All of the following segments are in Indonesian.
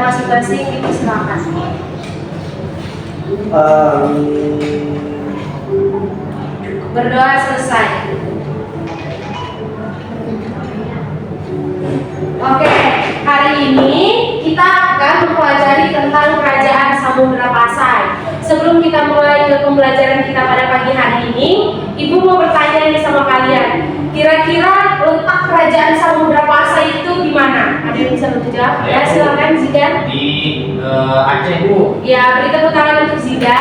masing-masing dipersilakan. Berdoa selesai. Oke, hari ini kita akan mempelajari tentang Kerajaan Samudra Pasai. Sebelum kita mulai ke pembelajaran kita pada pagi hari ini, Ibu mau bertanya nih sama kalian. Kira-kira letak Kerajaan Samudra Pasai itu di mana? Ada yang bisa menjawab? Ya, silakan Zidan. Di Aceh, Bu. Ya, beri tepuk tangan untuk Zidan.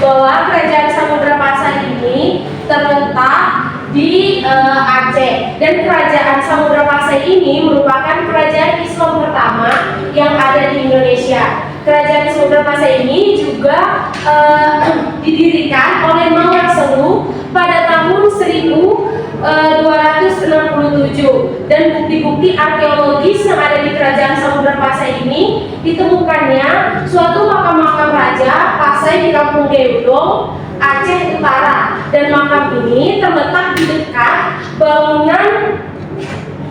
Bahwa Kerajaan Samudra Pasai ini terletak di Aceh, dan Kerajaan Samudra Pasai ini merupakan kerajaan Islam pertama yang ada di Indonesia. Kerajaan Samudra Pasai ini juga didirikan oleh Mawar Selu pada tahun 1267, dan bukti-bukti arkeologis yang ada di Kerajaan Samudra Pasai ini ditemukannya suatu makam-makam raja Pasai di Kampung Geudong, Aceh Utara, dan makam ini terletak di dekat bangunan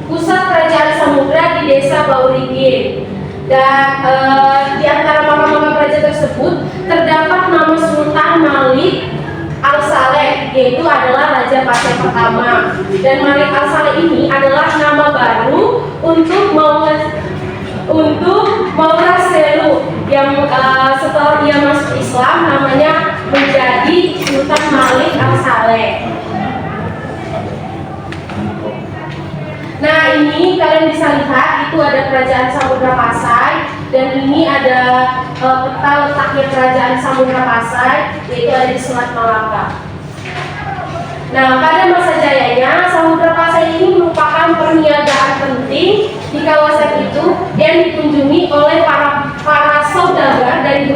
pusat Kerajaan Samudra di Desa Baurigin. Dan di antara makam-makam raja tersebut terdapat nama Sultan Malik Al-Saleh, yaitu adalah Raja Pasai pertama. Dan Malik Al-Saleh ini adalah nama baru untuk Mawar Selu yang setelah dia masuk Islam namanya menjadi Sultan Malik Al-Saleh. Nah, ini kalian bisa lihat itu ada Kerajaan Samudra Pasai, dan ini ada peta letaknya Kerajaan Samudra Pasai, yaitu ada di Selat Malaka. Nah, pada masa jayanya Samudra Pasai ini merupakan perniagaan penting di kawasan itu yang dikunjungi oleh para saudagar dari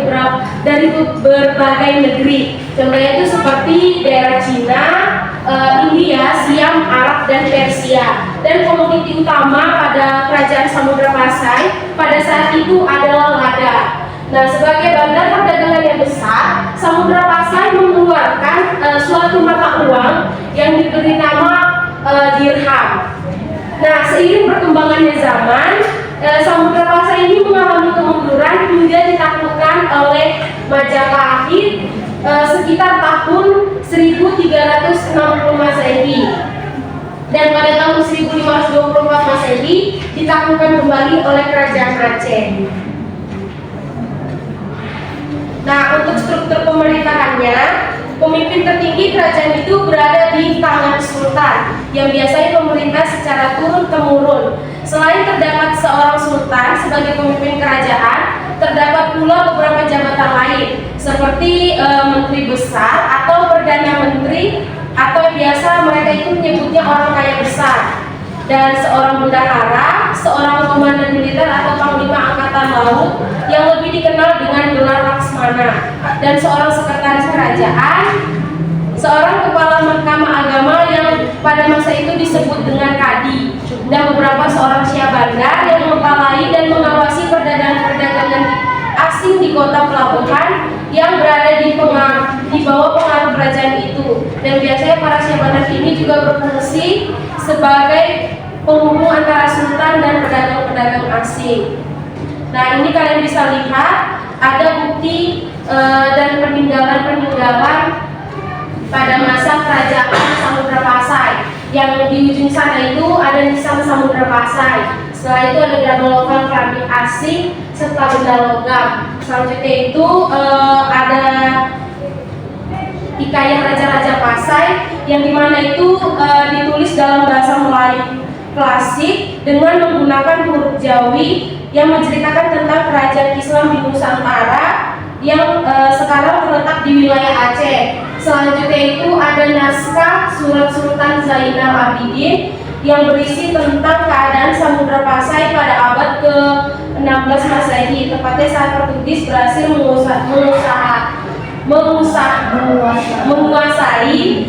berbagai negeri. Contohnya itu seperti daerah Cina, India, Siam, Arab, dan Persia. Dan komoditi utama pada Kerajaan Samudra Pasai pada saat itu adalah lada. Nah, sebagai bandar perdagangan yang besar, Samudra Pasai mengeluarkan suatu mata uang yang diberi nama dirham. Nah, seiring berkembangannya zaman, Samudra Pasai ini mengalami kemunduran hingga ditaklukkan oleh Majapahit sekitar tahun 1360 Masehi. Dan pada tahun 1524 Masehi ditaklukkan kembali oleh Kerajaan Aceh. Nah, untuk struktur pemerintahannya, pemimpin tertinggi kerajaan itu berada di tangan sultan yang biasanya memerintah secara turun-temurun. Selain terdapat seorang sultan sebagai pemimpin kerajaan, terdapat pula beberapa jabatan lain seperti menteri besar atau perdana menteri, atau biasa mereka itu menyebutnya orang kaya besar, dan seorang bendahara, seorang komandan militer atau panglima angkatan laut yang lebih dikenal dengan gelar Laksmana, dan seorang sekretaris kerajaan, seorang kepala mahkamah agama yang pada masa itu disebut dengan kadi, dan beberapa seorang syah bandar yang mengepalai dan mengawasi perdagangan asing di kota pelabuhan yang berada di bawah pengaruh kerajaan itu. Dan biasanya para syah bandar ini juga berfungsi sebagai penghubung antara sultan dan pedagang-pedagang asing. Nah, ini kalian bisa lihat ada bukti dan peninggalan-peninggalan pada masa Kerajaan Samudra Pasai. Yang di ujung sana itu ada nisan Samudra Pasai. Setelah itu ada gerabah lokal keramik asing serta benda logam. Selanjutnya itu ada hikayat Raja-Raja Pasai yang dimana itu ditulis dalam bahasa Melayu klasik dengan menggunakan huruf Jawi yang menceritakan tentang kerajaan Islam di Nusantara yang sekarang terletak di wilayah Aceh. Selanjutnya itu ada naskah Surat Sultan Zainal Abidin yang berisi tentang keadaan Samudra Pasai pada abad ke-16 Masehi, tepatnya saat Portugis berhasil menguasai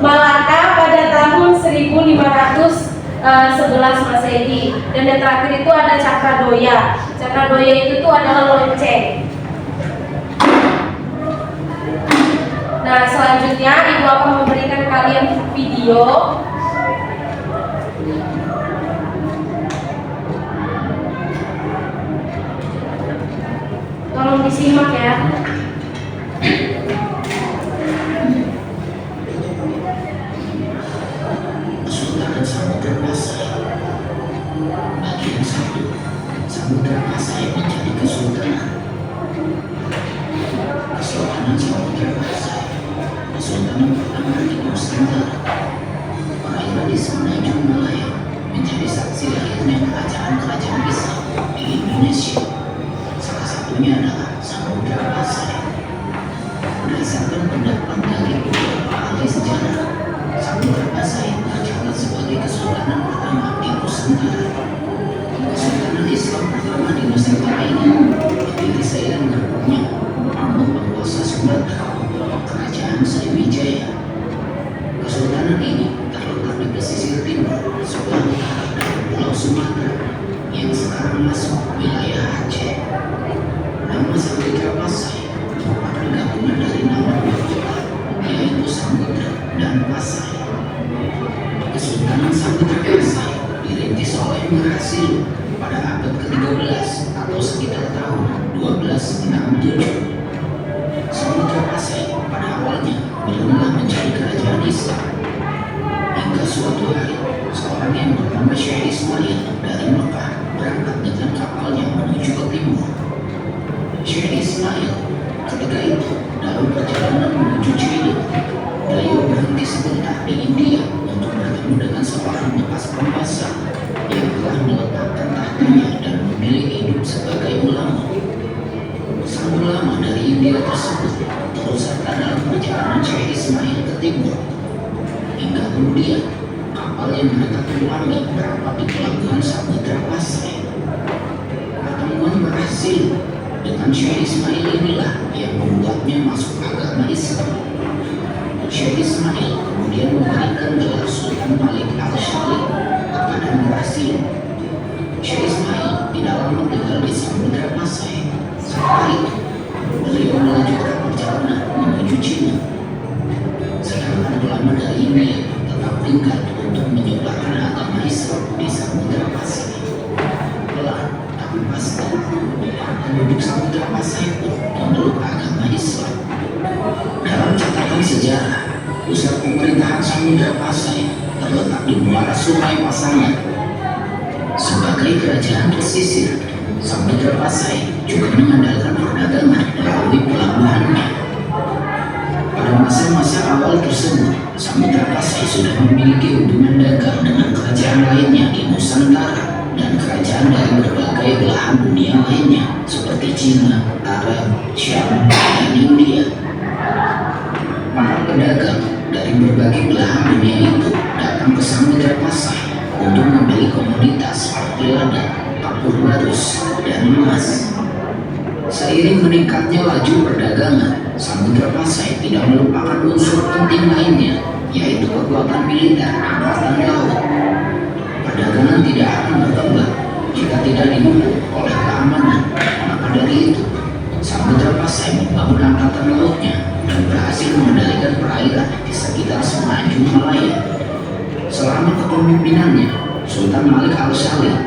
Malaka pada tahun 1511 Masehi. Dan yang terakhir itu ada Cakradoya. Cakradoya itu tuh adalah lonceng. Nah, selanjutnya Ibu akan memberikan kalian video disimak ya. Kesultanan Samudra Pasai. Bagian 1. Samudra Pasai menjadi kesultanan. Kesultanan Samudra Pasai, kesultanan pertama di Nusantara. Perairan di semenanjung Malaya menjadi saksi lahirnya kerajaan-kerajaan Islam di Indonesia. Salah satunya adalah Samudra Pasai. Berdasarkan pendapat dari beberapa ahli sejarah, Samudra Pasai tercatat sebagai kesultanan pertama di Nusantara. Kesultanan Islam pertama di Nusantara ini berdiri seiring berkembangnya pamor penguasa Sumatera, Kerajaan Sriwijaya. Kesultanan ini terletak di pesisir timur sebelah utara dari Pulau Sumatera yang sekarang masuk wilayah Aceh. Nama Samudra Pasai merupakan gabungan dari nama dua kota, yaitu Samudra dan Pasai. Kesultanan Samudra Pasai dirintis oleh Marhasilu pada abad ke-13 atau sekitar tahun 1267. Samudra Pasai pada awalnya belumlah menjadi kerajaan Islam. Hingga suatu hari, seorang yang bernama Syekh Ismail dari Mekah berangkat dengan kapalnya menuju ke timur. Syekh Ismail ketika itu dalam perjalanan menuju China, beliau berhenti sebentar di India untuk bertemu dengan seorang bekas penguasa yang telah meletakkan tahtanya dan memilih hidup sebagai ulama. Sang ulama dari India tersebut terus serta dalam perjalanan Syekh Ismail ke timur. Hingga kemudian kapal yang mereka tumpangi berapat di pelabuhan Samudra Pasai. Pertemuan berhasil dengan Syekh Ismail inilah yang membuatnya masuk agama Islam. Syekh Ismail kemudian memberikan gelar Sultan Malik Al-Shalih kepada Marhasilu. Syekh Ismail tidak lama tinggal di Samudra Pasai. Setelah itu, beliau melanjutkan perjalanan menuju Cina. Sedangkan ulama dari India tetap tinggal untuk menyebarkan agama Islam di Samudra Pasai. Pelan tapi pasti, penduduk Samudra Pasai pun memeluk agama Islam. Dalam catatan sejarah, pusat pemerintahan Samudra Pasai terletak di muara Sungai Pasangan. Sebagai kerajaan pesisir, Samudra Pasai juga mengandalkan perdagangan melalui pelabuhannya. Pada masa-masa awal tersebut, Samudra Pasai sudah memiliki hubungan dagang dengan kerajaan lainnya di Nusantara dan kerajaan dari berbagai belahan dunia lainnya seperti Cina, Arab, Syam, dan India. Para pedagang dari berbagai belahan dunia itu datang ke Samudra Pasai untuk membeli komoditas seperti lada, kapur barus, dan emas. Seiring meningkatnya laju perdagangan, Samudra Pasai tidak melupakan unsur penting lainnya, yaitu kekuatan militer angkatan laut. Perdagangan tidak akan berkembang jika tidak didukung oleh keamanan. Maka dari itu, Samudra Pasai membangun angkatan lautnya dan berhasil mengendalikan perairan di sekitar semenanjung Malaya. Selama kepemimpinannya, Sultan Malik Al-Shalih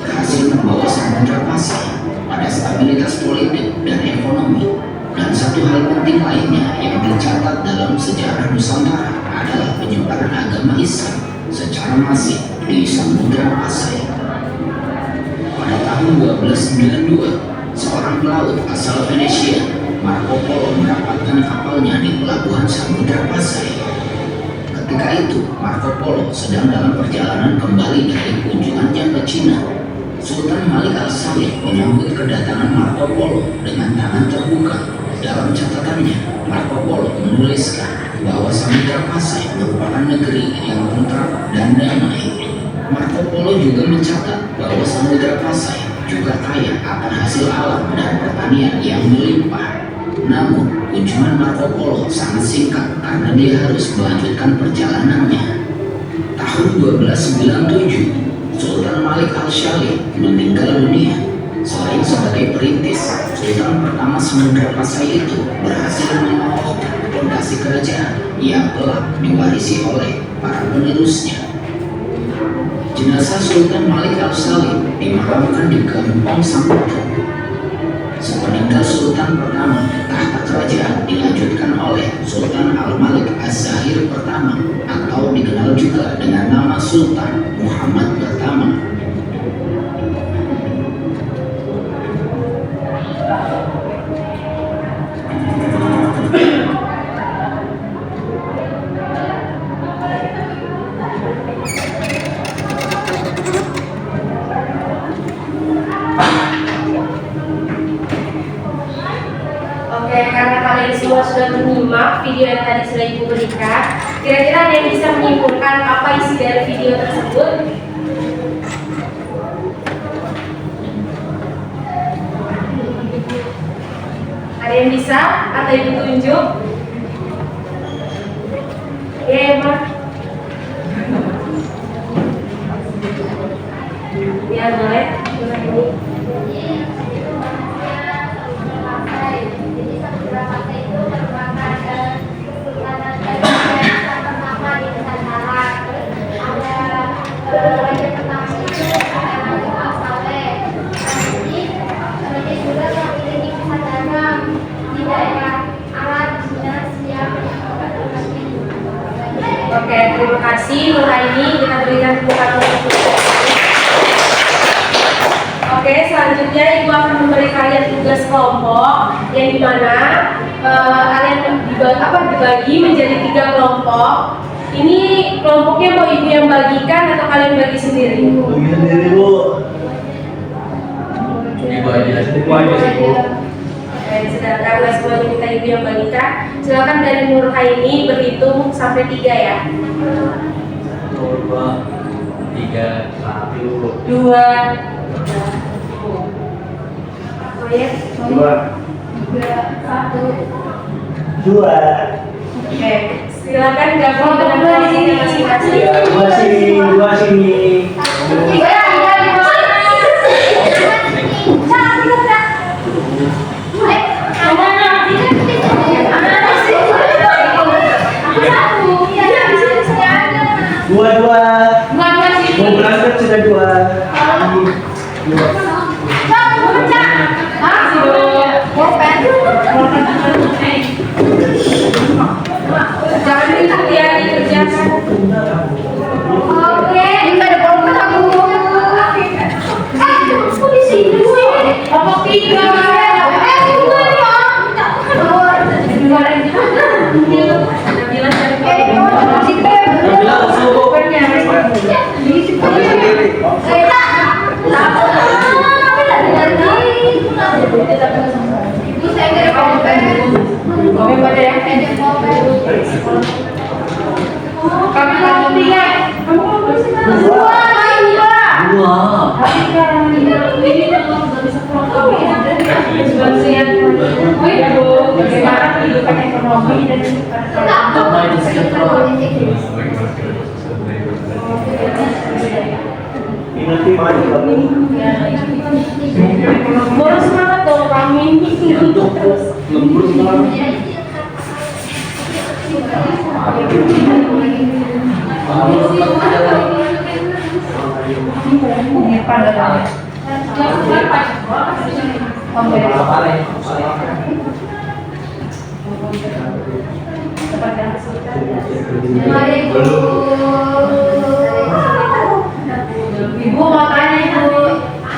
berhasil membawa Samudra Pasai pada stabilitas politik dan ekonomi. Dan satu hal penting lainnya yang tercatat dalam sejarah Nusantara adalah penyebaran agama Islam secara masif di Samudra Pasai. Pada tahun 1292, seorang pelaut asal Venesia, Marco Polo, mendapatkan kapalnya di pelabuhan Samudra Pasai. Ketika itu, Marco Polo sedang dalam perjalanan kembali dari kunjungannya ke Cina. Sultan Malik Al-Shalih menyambut kedatangan Marco Polo dengan tangan terbuka. Dalam catatannya, Marco Polo menuliskan bahwa Samudra Pasai merupakan negeri yang tentram dan damai. Marco Polo juga mencatat bahwa Samudra Pasai juga kaya akan hasil alam dan pertanian yang melimpah. Namun, kunjungan Marco Polo sangat singkat karena dia harus melanjutkan perjalanannya. Tahun 1297, Sultan Malik Al-Shalih meninggal dunia. Selain sebagai perintis, Sultan pertama Samudra Pasai itu berhasil mengokohkan fondasi kerajaan yang telah diwarisi oleh para penerusnya. Jenazah Sultan Malik Al-Shalih dimakamkan di Kampung Samudra. Sepeninggal meninggal Sultan pertama, tahta kerajaan dilanjutkan oleh Sultan Al-Malik Az-Zahir pertama atau dikenal juga dengan nama Sultan Muhammad pertama. Oke, karena kalian semua sudah menyimak video yang tadi sudah Ibu berikan, kira-kira ada yang bisa menyimpulkan apa isi dari video tersebut? Ada yang bisa? Atau Ibu tunjuk? Ya, Emma. Ya, boleh. Oke, terima kasih Nuraini. Kita berikan tepuk tangan untuk Oke, selanjutnya Ibu akan memberi kalian tugas kelompok yang dimana kalian dibagi menjadi 3 kelompok. Ini kelompoknya mau Ibu yang bagikan atau kalian bagi sendiri? Bagi sendiri, Bu. Ibu aja sih, Bu. Oke, sedangkan semuanya minta Ibu yang bagikan. Silakan dari Nuraini berhitung sampai 3 ya. 1, 2, 3, 1, 2. Oh ya? 2. Oke, silakan gabung dengan kelompoknya masing-masing. Dua sini. Dua. Mau berangkat sudah 2. Jangan dilihat ya, dikerjakan. Oke, ini ada kelompok aku. Aku di sini. Kelompok 3. Bagaimana kehidupan ekonomi dan Nanti maju kamu. Boros semangat dong kami terus. Lembur semangat. Ibu mau tanya Ibu,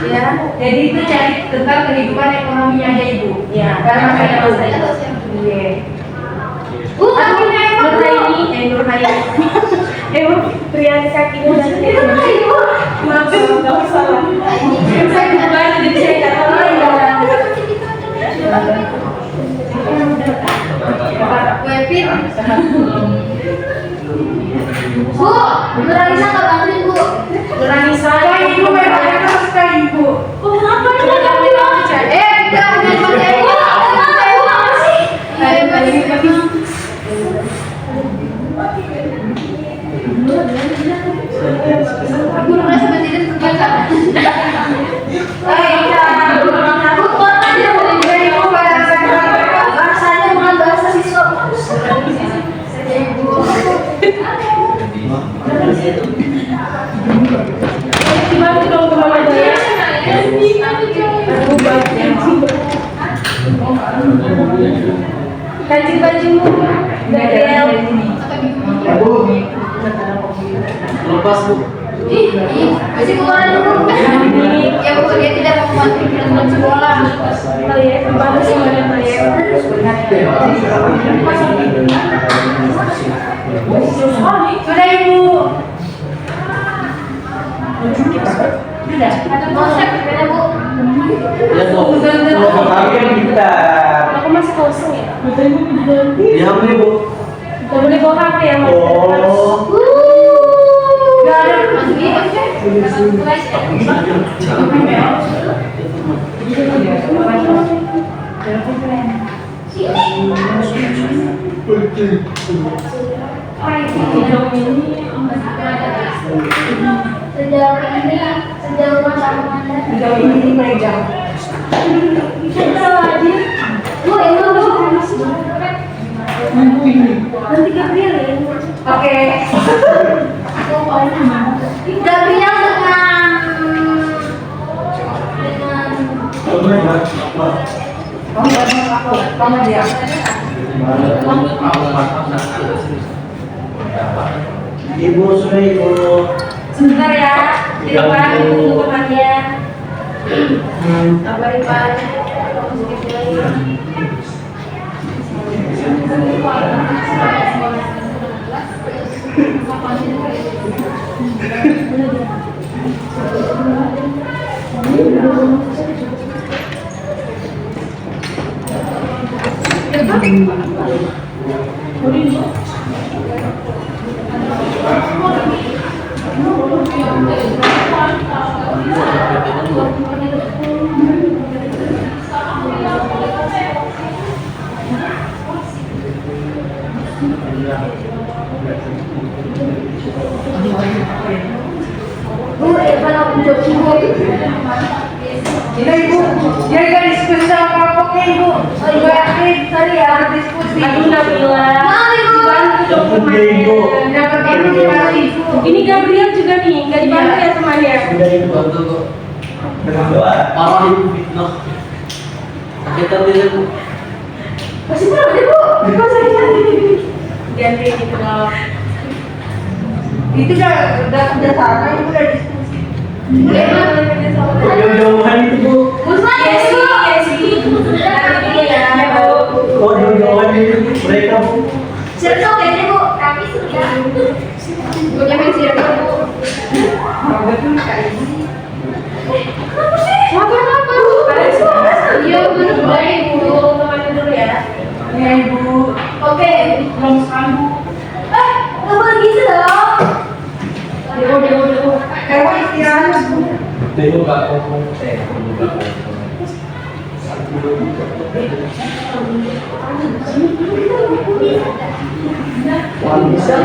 ya. Jadi itu cari tentang kehidupan ekonominya aja Ibu. Ya, Karena saya tahu. Iya. Artinya Priyanka Kino dan maaf nggak salah. Saya kembali jadi saya nggak tahu Webin. Bu, Nuralisa nggak bantuin Bu. Nuralisa Ibu memangnya terus sekali Ibu. Kenapa ini nggak bilang aja? Jangan pakai Ibu. Aku merasa tidak terbaca. Bahasanya bukan bahasa siswa. Gimana dong kemana ya? Aku baca. Kancing-kancing Bu. Gabriel. Aduh. Lepas Bu. Masih keluaran dulu. Ya Bu, dia tidak mau membantu sekolah. Oh iya, bagus semuanya Pak ya. Sudah Ibu. Sudah. Konsep beda Bu. Ya dong. Tapi kan kita. Aku masih kosong ya. Ya boleh Bu. Gak boleh bawa HP ya Mas. Oh. Sejauh mana? Sejauh ini meja. Bu, nanti Gabriel ya. Oke. Gabriel kamu dia. Ibu sudah Ibu. Sebentar ya. Di depan tunggu temannya. Kabar Ipan. Bu, Irfan aku joki Bu. Ini Ibu, dia kan diskusi sama kelompoknya Ibu. Ibu aktif tadi ya diskusi. Aduh Nabila. Maaf Ibu. Dibantu dong Ibu. temannya. Dapat informasi Ibu. Ini Gabriel juga nih, nggak dibantu ya temannya. Sudah Ibu. Bantu kok. Dengan doa. Parah Ibu fitnah. Sakitan dia Bu. Masih berapa deh Bu? Kok sakit? Ganti gitu loh. Itu udah kerja sama Ibu udah diskusi. Jauh-jauhan itu Bu. Usman Iya ya sih, Bu. iya sih. Nanti dulu ya, Bu. Oh jauh-jauhan itu mereka Bu. Circle kayaknya Bu. Kami sudah. Punya main circle Bu. Makan apa Bu? Kalian semua Iya Bu, baik Bu. tunggu temannya dulu ya. Iya Ibu. Oke. Belum sambung. Nggak boleh gitu dong. Dewo. Kamu istirahat Bu. Itu gak ngomong. Itu gak ngomong. Wah bisa.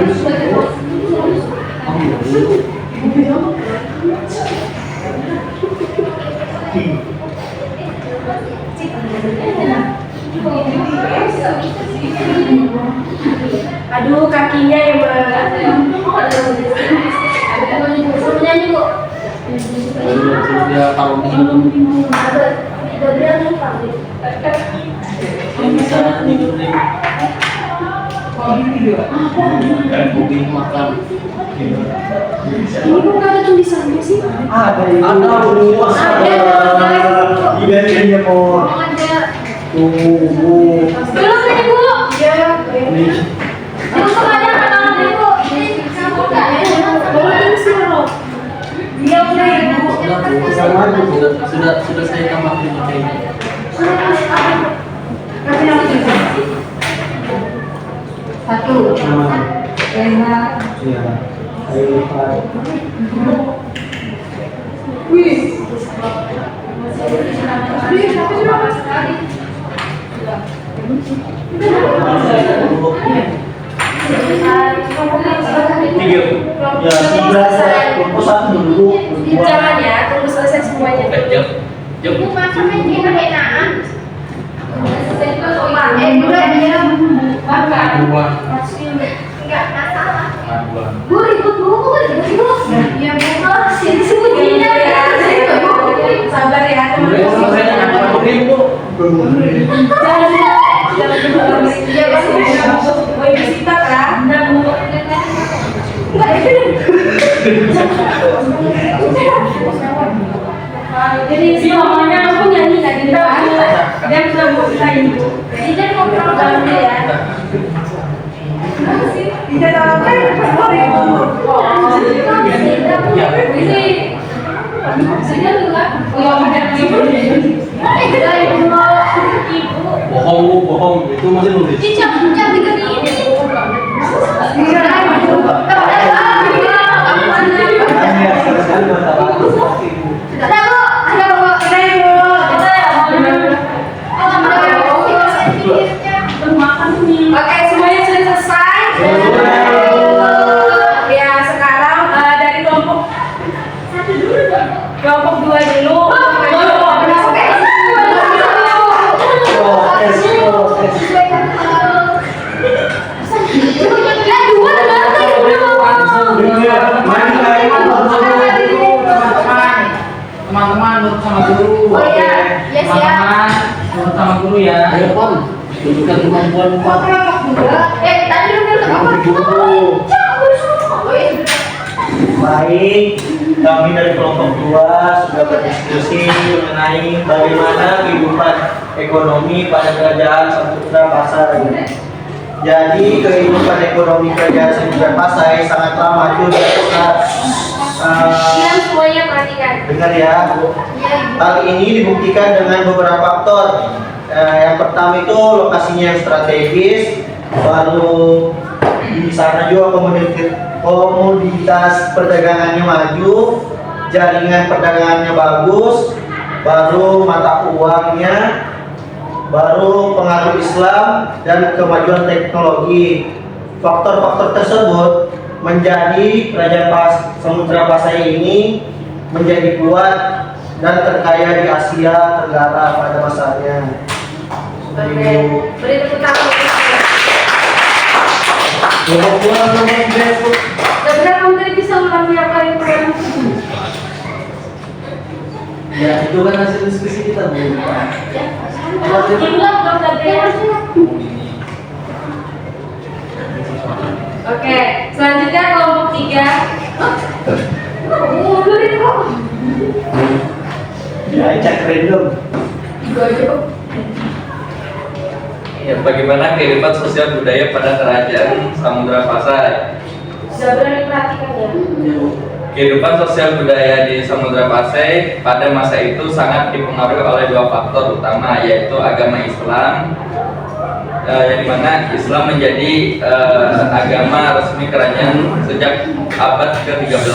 Aduh, kakinya ya, Mbak. Suruh nyanyi Bu. Dia taruh di Gabriel nih Pak. bisa tidur nih. Booking makan. Ini kok nggak ada tulisannya sih? Ada Ibu. Ada, Bu. Iya dia mau. Mau ngajar. Tunggu. Belum nih Bu. Ya, Nih. Belum sengaja kenal nih Bu. Kamu nggak ya? bawa ini sih, Rob. Iya udah Ibu. Sudah saya tambah terima kasih. Satu. Nah. Lima. Iya. Ayo Pak. Wih. Tiga. Ya tiga. Kelompok satu dulu. Dua. Jangan ya, tunggu selesai semuanya. Jom. Bu masa main game enakan? Udah dia makan. Dua. Enggak masalah. Dua. Bu ribut Bu, ribut. Iya Bu, sini sembunyinya ya. Sabar ya, Udah, teman-teman. saya nak booking Bu. Jangan dulu. Iya Mau ibu Sita kan? Enggak itu. Jadi semuanya aku nyanyi tadi di depan. Dan sudah mau kita ibu. Jadi ngobrol dalam dia ya. Tidak tahu kan? Bohong, itu masih nulis. Oke, semuanya sudah selesai. Ya, sekarang dari kelompok 2 dulu. Teman-teman nurut sama guru. Oh iya, ya siap. Teman-teman nurut sama guru ya. Ayo Pon, tunjukkan kemampuan Pon. Tadi lu Baik, kami dari kelompok 2 sudah berdiskusi mengenai bagaimana kehidupan ekonomi pada kerajaan Samudra Pasai. Jadi kehidupan ekonomi kerajaan Samudra Pasai sangatlah maju dan pesat. Kalian semuanya perhatikan. Dengar ya, hal ini dibuktikan dengan beberapa faktor. Yang pertama itu lokasinya yang strategis, baru di sana juga komoditas perdagangannya maju, jaringan perdagangannya bagus, baru mata uangnya, baru pengaruh Islam dan kemajuan teknologi. Faktor-faktor tersebut menjadi kerajaan Samudra Pasai ini menjadi kuat dan terkaya di Asia Tenggara pada masanya. Oke, beri tepuk tangan. Sebenarnya kamu tadi bisa ulangi apa yang kemarin? Ya, itu kan hasil diskusi kita, Bu. Diulang dong tadi. Oke, selanjutnya kelompok 3. Ya, cek random. Ya, bagaimana kehidupan sosial budaya pada kerajaan Samudra Pasai? Sudah berani perhatikan ya? Kehidupan sosial budaya di Samudra Pasai pada masa itu sangat dipengaruhi oleh 2 faktor utama, yaitu agama Islam, yang dimana Islam menjadi agama resmi kerajaan sejak abad ke-13,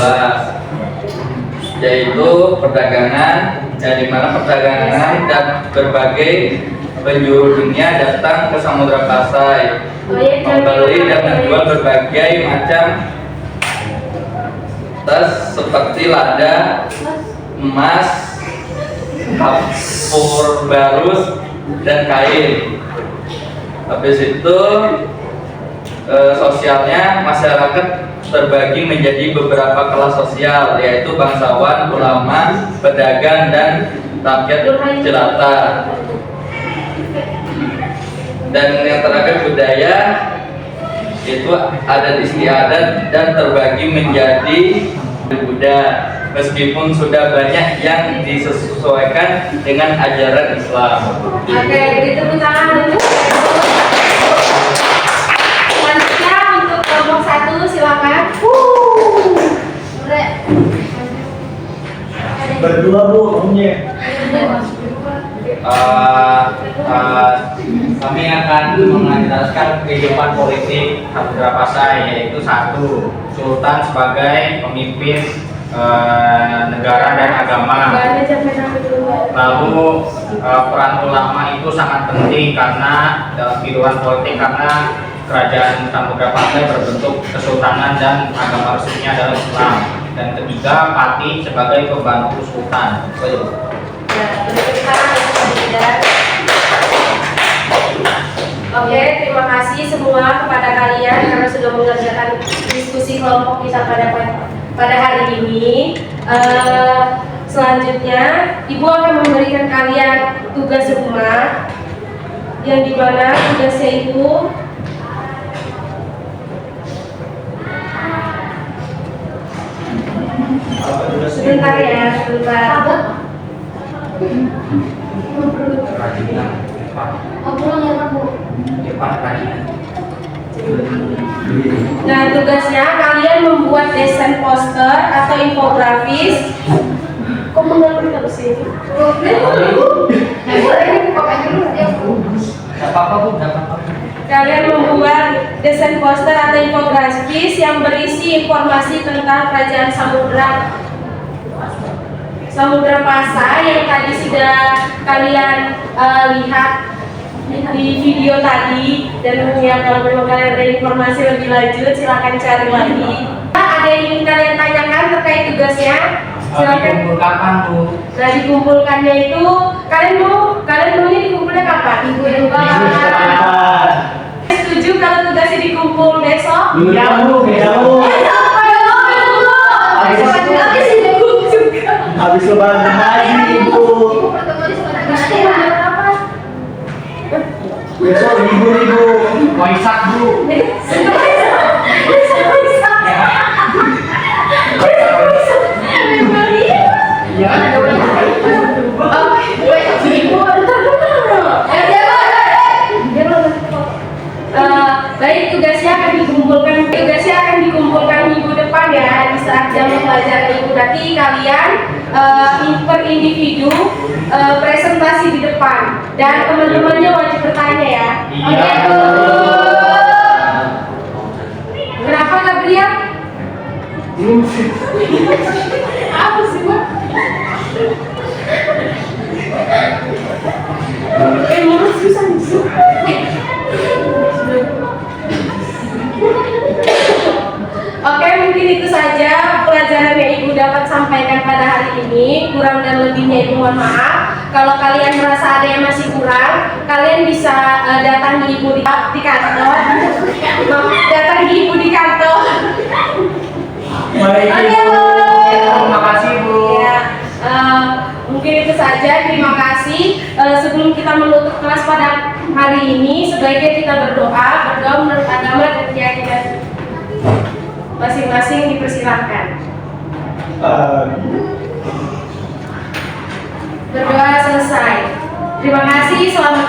yaitu perdagangan, yang dimana perdagangan dan berbagai penjuru dunia datang ke Samudra Pasai membeli dan menjual berbagai macam tas seperti lada, emas, kapur barus, dan kain. Habis itu sosialnya masyarakat terbagi menjadi beberapa kelas sosial, yaitu bangsawan, ulama, pedagang, dan rakyat jelata. Dan yang terakhir budaya itu adat istiadat dan terbagi menjadi Buddha, meskipun sudah banyak yang disesuaikan dengan ajaran Islam. Oke, beri tepuk tangan dulu. Selanjutnya untuk kelompok 1 silakan. Berdua Bu, umumnya. Kami akan menjelaskan kehidupan politik Samudra Pasai, yaitu 1. Sultan sebagai pemimpin negara dan agama. Lalu peran ulama itu sangat penting karena dalam kehidupan politik, karena kerajaan Samudra Pasai berbentuk kesultanan dan agama resminya adalah Islam. Dan ketiga, Pati sebagai pembantu sultan. Oke, terima kasih semua kepada kalian karena sudah mengerjakan diskusi kelompok kita pada hari ini. Selanjutnya, Ibu akan memberikan kalian tugas rumah yang dimana tugasnya itu Sebentar ya, sebentar. Nah, tugasnya kalian membuat desain poster atau infografis. Kok mengalami terus ini? Kalian membuat desain poster atau infografis yang berisi informasi tentang kerajaan Samudra Pasai yang tadi sudah kalian lihat di video tadi, dan yang kalau memang kalian ada informasi lebih lanjut silahkan cari lagi. Ada yang ingin kalian tanyakan terkait tugasnya? Silakan. Dikumpul kapan tuh? Nah, dikumpulkannya itu kalian maunya dikumpulnya kapan? Minggu depan. Setuju kalau tugasnya dikumpul besok? Iya Bu, habis lebaran haji Bu. Besok libur Ibu. Waisak Bu. Baik, tugasnya akan dikumpulkan minggu depan ya, di saat jam pelajaran itu. Berarti kalian per individu presentasi di depan, dan teman-temannya wajib bertanya ya. Iya. Kenapa Gabriel? Apa sih Mbak? Mulus susah nih. Oke, mungkin itu saja pelajaran yang Ibu dapat sampaikan pada hari ini. Kurang dan lebihnya Ibu mohon maaf. Kalau kalian merasa ada yang masih kurang, kalian bisa datangi Ibu di kantor. Datangi Ibu di kantor. Baik Oke, Ibu. Bu. Terima kasih Bu. Ya, mungkin itu saja. Terima kasih. Sebelum kita menutup kelas pada hari ini, sebaiknya kita berdoa menurut agama dan keyakinan masing-masing. Dipersilahkan. Berdoa selesai. Terima kasih. Selamat